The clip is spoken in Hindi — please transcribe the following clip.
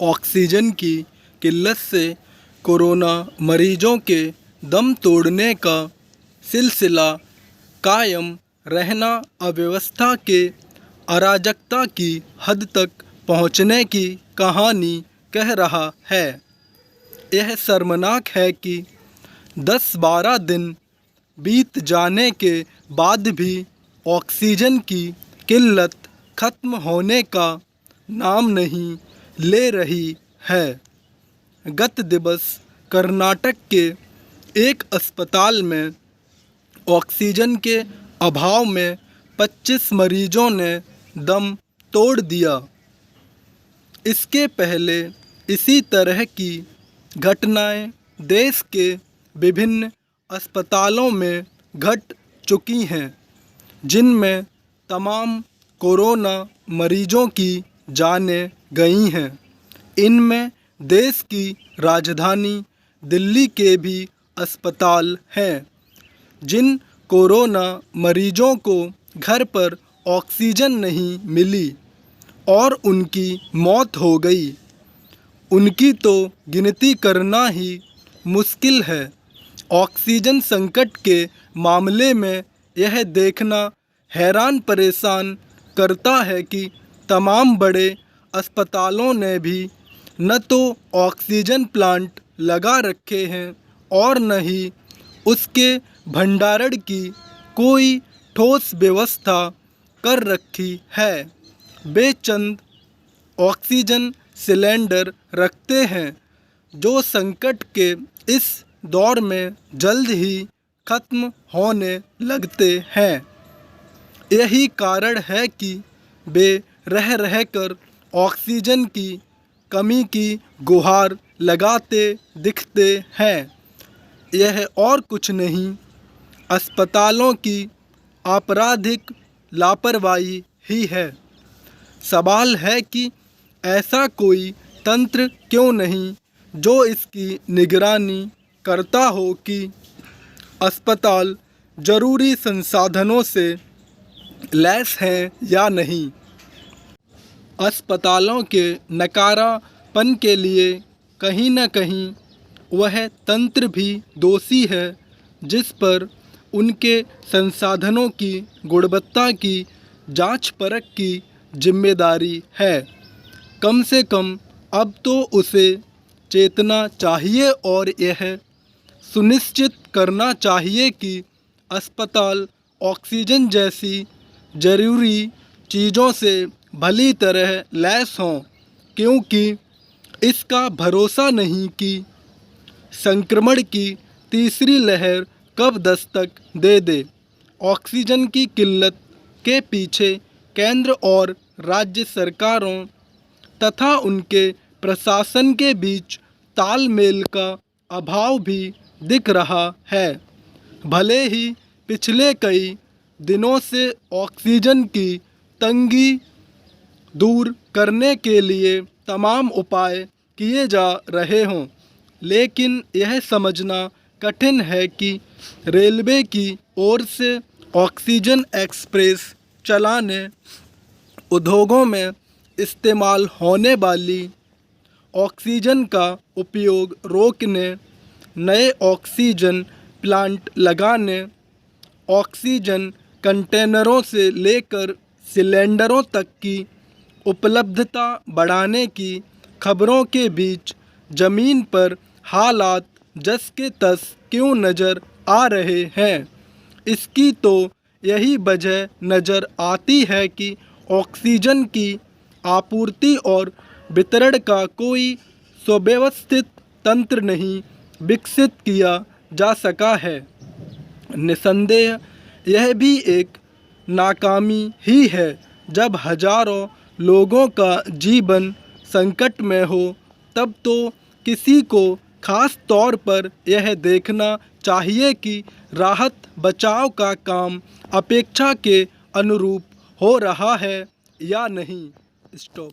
ऑक्सीजन की किल्लत से कोरोना मरीजों के दम तोड़ने का सिलसिला कायम रहना अव्यवस्था के अराजकता की हद तक पहुंचने की कहानी कह रहा है। यह शर्मनाक है कि 10-12 दिन बीत जाने के बाद भी ऑक्सीजन की किल्लत ख़त्म होने का नाम नहीं ले रही है। गत दिवस कर्नाटक के एक अस्पताल में ऑक्सीजन के अभाव में 25 मरीजों ने दम तोड़ दिया। इसके पहले इसी तरह की घटनाएं देश के विभिन्न अस्पतालों में घट चुकी हैं, जिनमें तमाम कोरोना मरीजों की जानें गई हैं। इनमें देश की राजधानी दिल्ली के भी अस्पताल हैं, जिन कोरोना मरीजों को घर पर ऑक्सीजन नहीं मिली और उनकी मौत हो गई, उनकी तो गिनती करना ही मुश्किल है। ऑक्सीजन संकट के मामले में यह देखना हैरान परेशान करता है कि तमाम बड़े अस्पतालों ने भी न तो ऑक्सीजन प्लांट लगा रखे हैं और न ही उसके भंडारण की कोई ठोस व्यवस्था कर रखी है। वे चंद ऑक्सीजन सिलेंडर रखते हैं जो संकट के इस दौर में जल्द ही ख़त्म होने लगते हैं। यही कारण है कि वे रह रहकर ऑक्सीजन की कमी की गुहार लगाते दिखते हैं। यह और कुछ नहीं, अस्पतालों की आपराधिक लापरवाही ही है। सवाल है कि ऐसा कोई तंत्र क्यों नहीं जो इसकी निगरानी करता हो कि अस्पताल ज़रूरी संसाधनों से लैस हैं या नहीं। अस्पतालों के नकारापन के लिए कहीं न कहीं वह तंत्र भी दोषी है जिस पर उनके संसाधनों की गुणवत्ता की जांच परख की जिम्मेदारी है। कम से कम अब तो उसे चेतना चाहिए और यह सुनिश्चित करना चाहिए कि अस्पताल ऑक्सीजन जैसी ज़रूरी चीज़ों से भली तरह लैस हों, क्योंकि इसका भरोसा नहीं कि संक्रमण की तीसरी लहर कब दस्तक दे दे। ऑक्सीजन की किल्लत के पीछे केंद्र और राज्य सरकारों तथा उनके प्रशासन के बीच तालमेल का अभाव भी दिख रहा है। भले ही पिछले कई दिनों से ऑक्सीजन की तंगी दूर करने के लिए तमाम उपाय किए जा रहे हों, लेकिन यह समझना कठिन है कि रेलवे की ओर से ऑक्सीजन एक्सप्रेस चलाने, उद्योगों में इस्तेमाल होने वाली ऑक्सीजन का उपयोग रोकने, नए ऑक्सीजन प्लांट लगाने, ऑक्सीजन कंटेनरों से लेकर सिलेंडरों तक की उपलब्धता बढ़ाने की खबरों के बीच ज़मीन पर हालात जस के तस क्यों नज़र आ रहे हैं। इसकी तो यही वजह नज़र आती है कि ऑक्सीजन की आपूर्ति और वितरण का कोई सुव्यवस्थित तंत्र नहीं विकसित किया जा सका है। निसंदेह यह भी एक नाकामी ही है। जब हजारों लोगों का जीवन संकट में हो तब तो किसी को खास तौर पर यह देखना चाहिए कि राहत बचाव का काम अपेक्षा के अनुरूप हो रहा है या नहीं। स्टॉप।